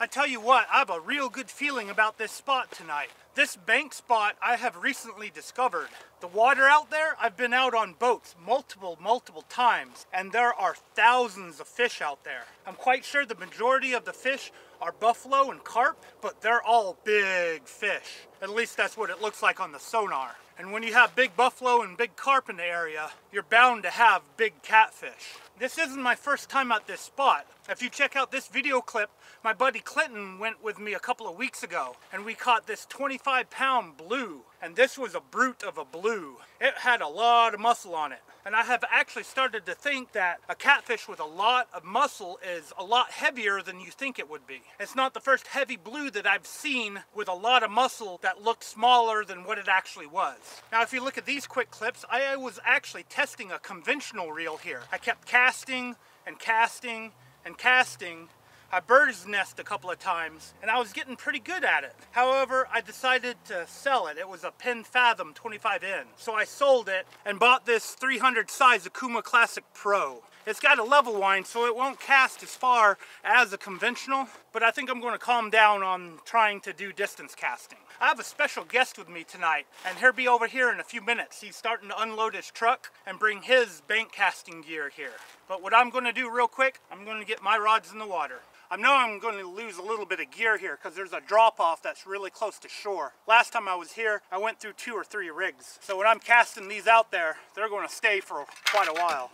I tell you what, I have a real good feeling about this spot tonight. This bank spot I have recently discovered. The water out there, I've been out on boats multiple times, and there are thousands of fish out there. I'm quite sure the majority of the fish are buffalo and carp, but they're all big fish. At least that's what it looks like on the sonar. And when you have big buffalo and big carp in the area, you're bound to have big catfish. This isn't my first time at this spot. If you check out this video clip, my buddy Clinton went with me a couple of weeks ago, and we caught this 25-pound blue. And this was a brute of a blue. It had a lot of muscle on it. And I have actually started to think that a catfish with a lot of muscle is a lot heavier than you think it would be. It's not the first heavy blue that I've seen with a lot of muscle that looked smaller than what it actually was. Now if you look at these quick clips, I was actually testing a conventional reel here. I kept casting and casting and casting. I bird's nest a couple of times, and I was getting pretty good at it. However, I decided to sell it. It was a Penn Fathom 25N. So I sold it and bought this 300 size Akuma Classic Pro. It's got a level wind, so it won't cast as far as a conventional, but I think I'm going to calm down on trying to do distance casting. I have a special guest with me tonight, and he'll be over here in a few minutes. He's starting to unload his truck and bring his bank casting gear here. But what I'm going to do real quick, I'm going to get my rods in the water. I know I'm going to lose a little bit of gear here because there's a drop-off that's really close to shore. Last time I was here, I went through 2 or 3 rigs. So when I'm casting these out there, they're going to stay for quite a while.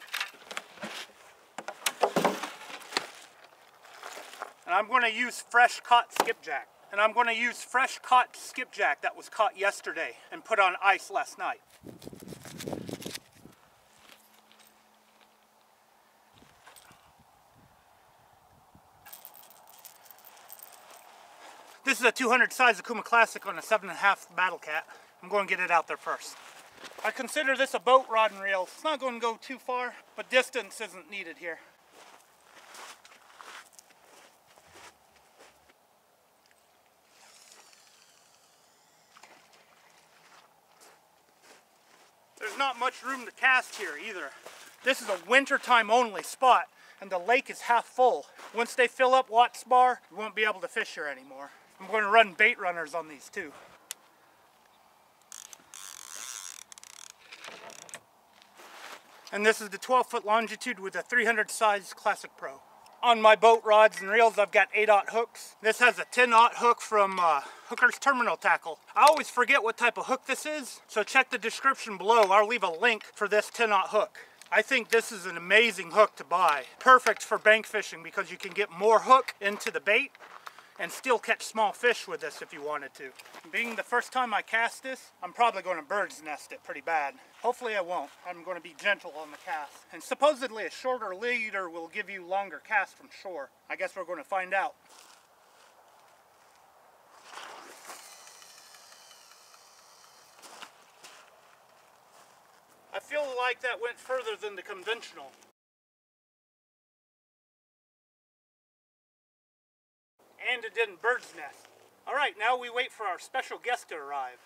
And I'm going to use fresh caught skipjack. And I'm going to use fresh caught skipjack that was caught yesterday and put on ice last night. This is a 200 size Akuma Classic on a 7.5 Battle Cat. I'm going to get it out there first. I consider this a boat rod and reel. It's not going to go too far, but distance isn't needed here. There's not much room to cast here either. This is a wintertime only spot, and the lake is half full. Once they fill up Watts Bar, you won't be able to fish here anymore. I'm going to run bait runners on these too. And this is the 12-foot longitude with a 300 size Classic Pro. On my boat rods and reels, I've got 8/0 hooks. This has a 10/0 hook from Hooker's Terminal Tackle. I always forget what type of hook this is, so check the description below. I'll leave a link for this 10/0 hook. I think this is an amazing hook to buy. Perfect for bank fishing because you can get more hook into the bait and still catch small fish with this if you wanted to. Being the first time I cast this, I'm probably going to bird's nest it pretty bad. Hopefully I won't. I'm going to be gentle on the cast. And supposedly a shorter leader will give you longer cast from shore. I guess we're going to find out. I feel like that went further than the conventional. And it didn't bird's nest. All right, now we wait for our special guest to arrive.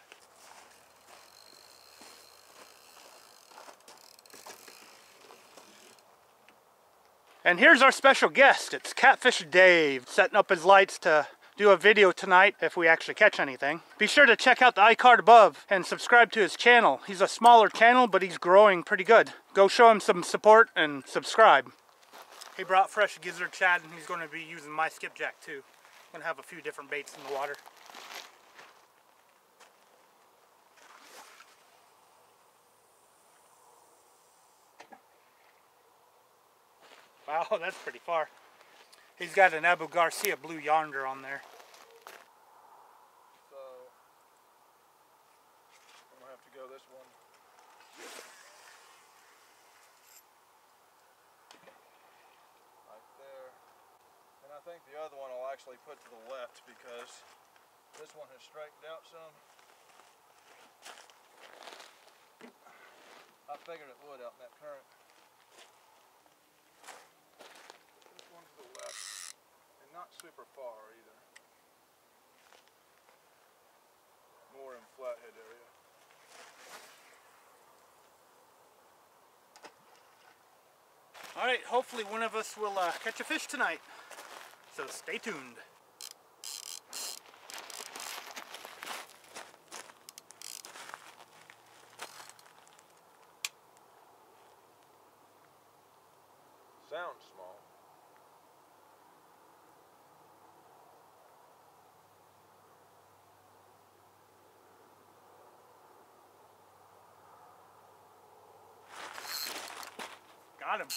And here's our special guest. It's Catfish Dave, setting up his lights to do a video tonight if we actually catch anything. Be sure to check out the iCard above and subscribe to his channel. He's a smaller channel, but he's growing pretty good. Go show him some support and subscribe. He brought fresh gizzard shad, and he's going to be using my skipjack too. I'm going to have a few different baits in the water. Wow, that's pretty far. He's got an Abu Garcia blue yonder on there. So, I'm going to have to go this one. Right there. And I think the other one I'll actually put to the left because this one has straightened out some. I figured it would out in that current. This one to the left, and not super far either. More in flathead area. All right, hopefully one of us will catch a fish tonight. So stay tuned. got him.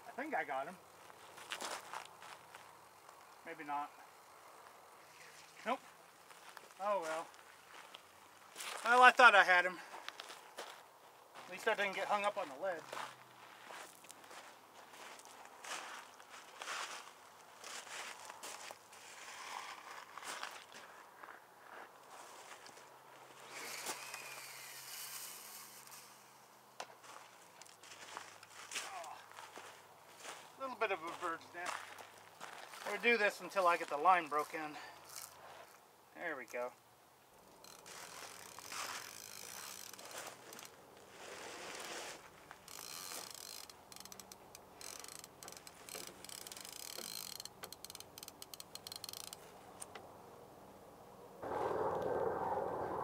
I think I got him. Maybe not. Nope. Oh well. Well, I thought I had him. At least I didn't get hung up on the ledge. A little bit of a bird's nest. We'll do this until I get the line broke in. There we go.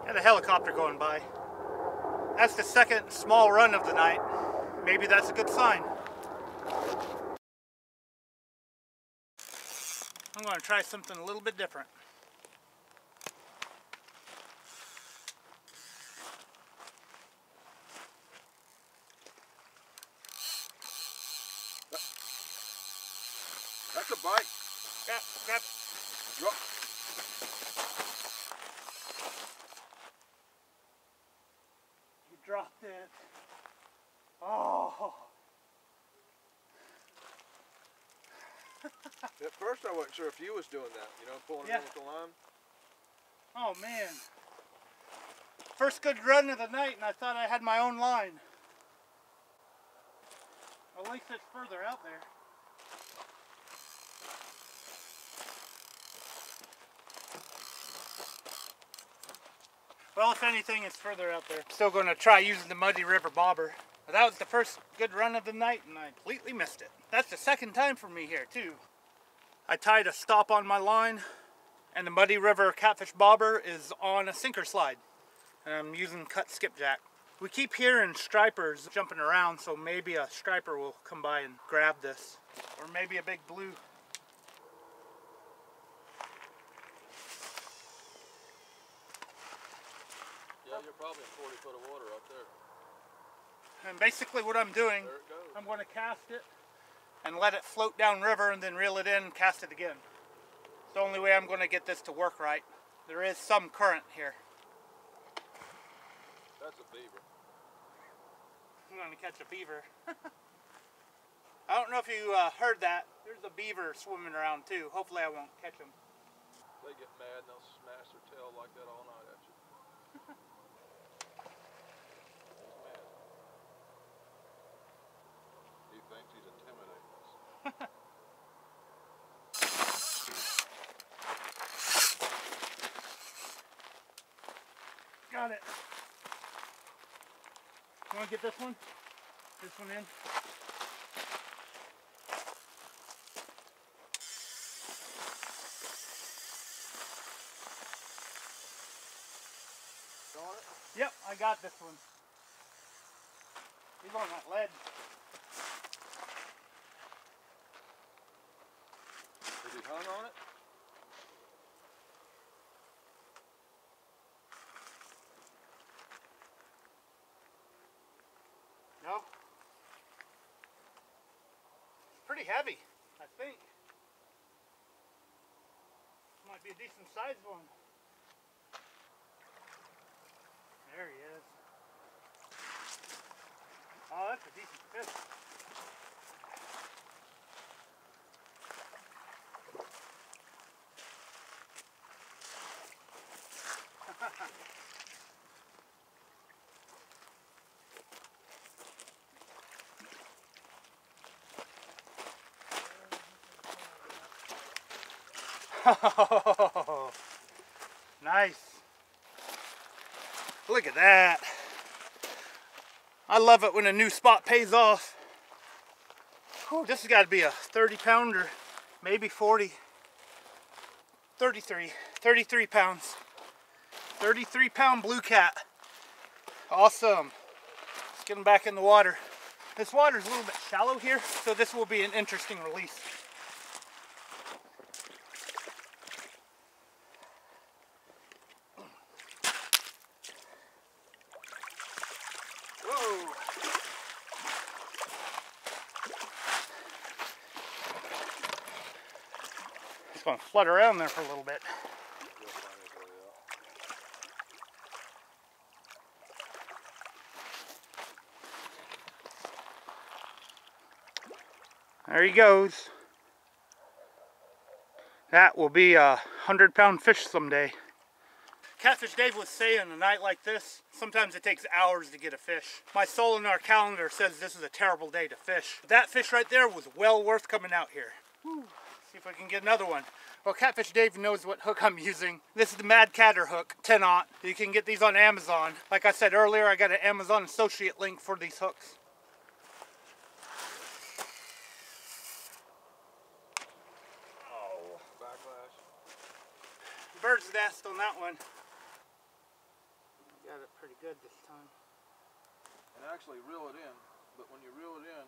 Got a helicopter going by. That's the second small run of the night. Maybe that's a good sign. I'm going to try something a little bit different. That's a bite. Grab. Drop. You dropped it. Oh. At first I wasn't sure if you was doing that, you know, pulling it in with the line. Oh man. First good run of the night and I thought I had my own line. At least it's further out there. Well, if anything, it's further out there. Still going to try using the Muddy River bobber. But that was the first good run of the night and I completely missed it. That's the second time for me here too. I tied a stop on my line and the Muddy River Catfish bobber is on a sinker slide. And I'm using cut skipjack. We keep hearing stripers jumping around, so maybe a striper will come by and grab this. Or maybe a big blue. Yeah, you're probably in 40 foot of water up there. And basically what I'm doing, There it goes. I'm going to cast it and let it float down river and then reel it in and cast it again. It's the only way I'm going to get this to work right. There is some current here. That's a beaver. I'm going to catch a beaver. I don't know if you heard that. There's a beaver swimming around too. Hopefully I won't catch him. They get mad and they'll smash their tail like that all night at you. He's mad. He thinks he's intimidating us. Got it. You want to get this one? This one in? Got it? Yep, I got this one. He's on that ledge. Is he hung on it? No. It's pretty heavy, I think. Might be a decent sized one. There he is. Oh, that's a decent fish. Oh, nice. Look at that. I love it when a new spot pays off. Whew, this has got to be a 30 pounder, maybe 40. 33 pounds. 33 pound blue cat. Awesome. Let's get him back in the water. This water's a little bit shallow here, so this will be an interesting release. want to flutter around there for a little bit. There he goes. That will be a 100-pound fish someday. Catfish Dave was saying a night like this, sometimes it takes hours to get a fish. My Solinar calendar says this is a terrible day to fish. That fish right there was well worth coming out here. Woo. See if I can get another one. Well, Catfish Dave knows what hook I'm using. This is the Mad Catter hook, 10-aught. You can get these on Amazon. Like I said earlier, I got an Amazon associate link for these hooks. Oh. Backlash. Bird's nest on that one. Got it pretty good this time. And actually reel it in, but when you reel it in,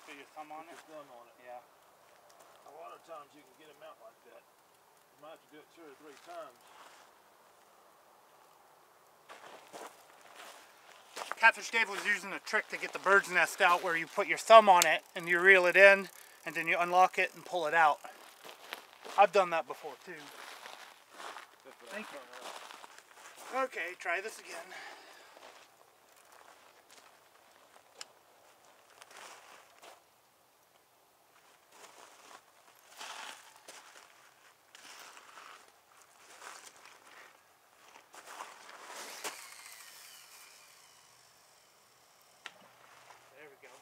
put your thumb on it? Thumb on it. Yeah. A lot of times you can get them out like that. You might have to do it 2 or 3 times. Catfish Dave was using a trick to get the bird's nest out where you put your thumb on it and you reel it in and then you unlock it and pull it out. I've done that before too. Thank you. Okay, try this again. There we go.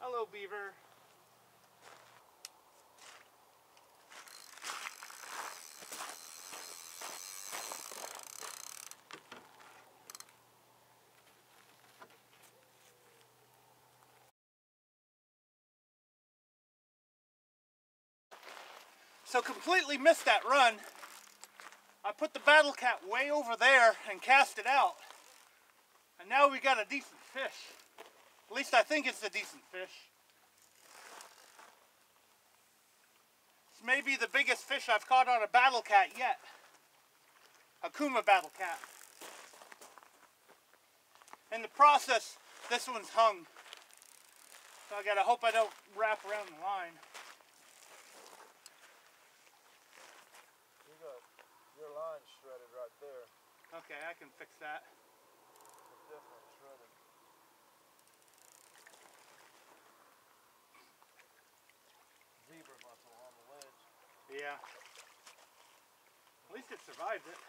Hello, beaver. So completely missed that run. I put the battle cat way over there and cast it out. And now we got a decent fish. At least I think it's a decent fish. It's maybe the biggest fish I've caught on a battle cat yet. A Kuma battle cat. In the process, this one's hung. So I gotta hope I don't wrap around the line. Your line's shredded right there. Okay, I can fix that. It's definitely shredded. Zebra muscle on the ledge. Yeah. At least it survived it.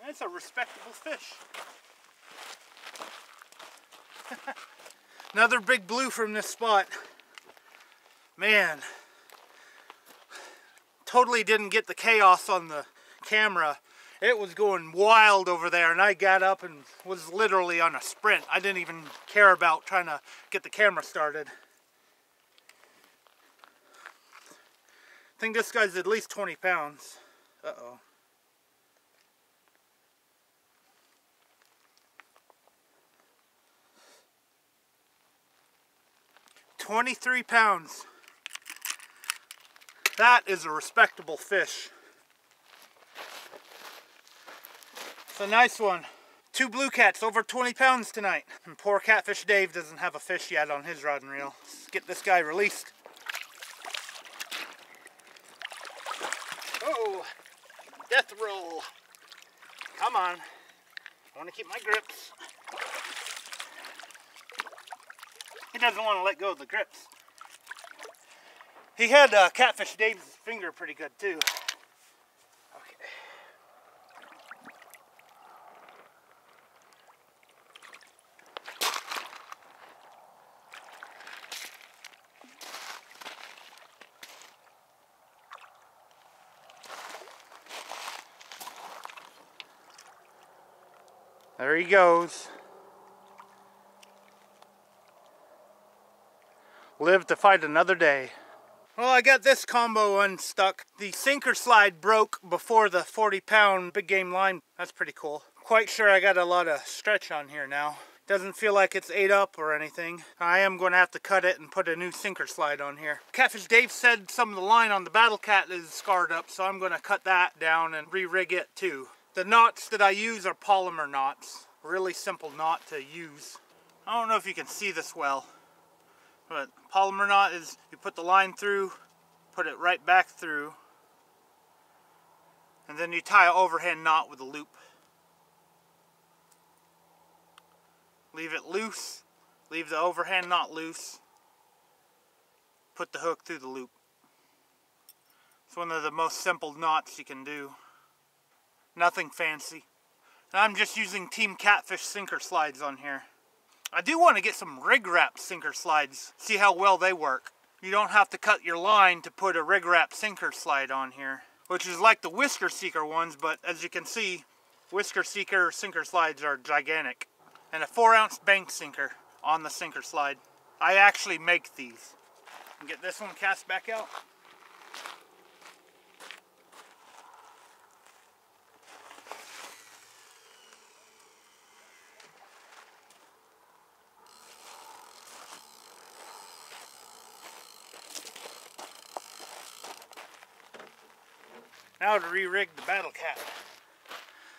And it's a respectable fish. Another big blue from this spot. Man, totally didn't get the chaos on the camera. It was going wild over there and I got up and was literally on a sprint. I didn't even care about trying to get the camera started. I think this guy's at least 20 pounds. Uh-oh. 23 pounds. That is a respectable fish. It's a nice one. 2 blue cats over 20 pounds tonight. And poor Catfish Dave doesn't have a fish yet on his rod and reel. Let's get this guy released. Oh, death roll. Come on. I want to keep my grips. He doesn't want to let go of the grips. He had Catfish Dave's finger pretty good too. Okay. There he goes. Live to fight another day. Well, I got this combo unstuck. The sinker slide broke before the 40-pound big game line. That's pretty cool. Quite sure I got a lot of stretch on here now. Doesn't feel like it's ate up or anything. I am going to have to cut it and put a new sinker slide on here. Catfish Dave said some of the line on the Battle Cat is scarred up, so I'm going to cut that down and re-rig it too. The knots that I use are polymer knots. Really simple knot to use. I don't know if you can see this well, but polymer knot is you put the line through, put it right back through, and then you tie an overhand knot with a loop. Leave it loose, leave the overhand knot loose, put the hook through the loop. It's one of the most simple knots you can do. Nothing fancy. And I'm just using Team Catfish sinker slides on here. I do want to get some rig wrap sinker slides, see how well they work. You don't have to cut your line to put a rig wrap sinker slide on here, which is like the Whisker Seeker ones, but as you can see, Whisker Seeker sinker slides are gigantic. And a 4-ounce bank sinker on the sinker slide. I actually make these. And get this one cast back out. Now to re-rig the Battle Cat.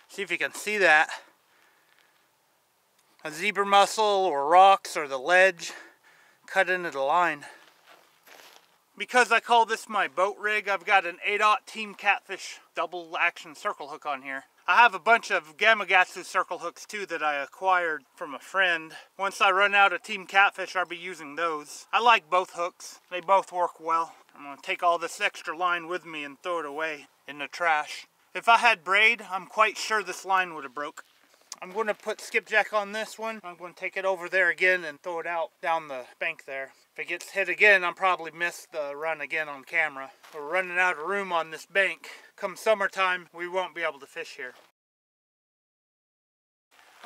See if you can see that. A zebra mussel or rocks or the ledge cut into the line. Because I call this my boat rig, I've got an 8/0 Team Catfish double action circle hook on here. I have a bunch of Gamakatsu circle hooks too that I acquired from a friend. Once I run out of Team Catfish, I'll be using those. I like both hooks. They both work well. I'm going to take all this extra line with me and throw it away in the trash. If I had braid, I'm quite sure this line would have broke. I'm going to put skipjack on this one. I'm going to take it over there again and throw it out down the bank there. If it gets hit again, I'll probably miss the run again on camera. We're running out of room on this bank. Come summertime, we won't be able to fish here.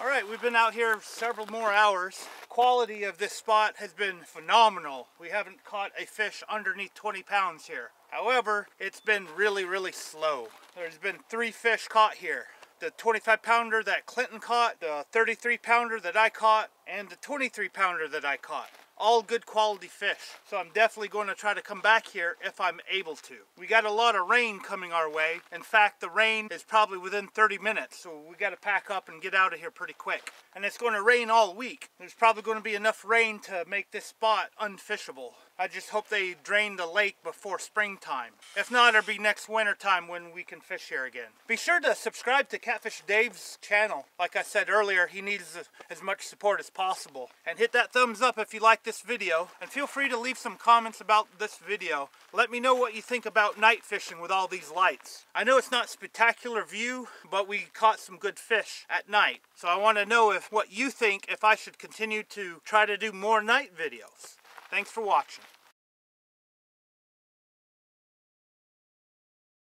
Alright, we've been out here several more hours. Quality of this spot has been phenomenal. We haven't caught a fish underneath 20 pounds here. However, it's been really slow. There's been 3 fish caught here. The 25-pounder that Clinton caught, the 33-pounder that I caught, and the 23-pounder that I caught. All good quality fish. So I'm definitely going to try to come back here if I'm able to. We got a lot of rain coming our way. In fact, the rain is probably within 30 minutes, so we got to pack up and get out of here pretty quick. And it's going to rain all week. There's probably going to be enough rain to make this spot unfishable. I just hope they drain the lake before springtime. If not, it'll be next winter time when we can fish here again. Be sure to subscribe to Catfish Dave's channel. Like I said earlier, he needs as much support as possible. And hit that thumbs up if you like this video. And feel free to leave some comments about this video. Let me know what you think about night fishing with all these lights. I know it's not spectacular view, but we caught some good fish at night. So I want to know what you think if I should continue to try to do more night videos. Thanks for watching.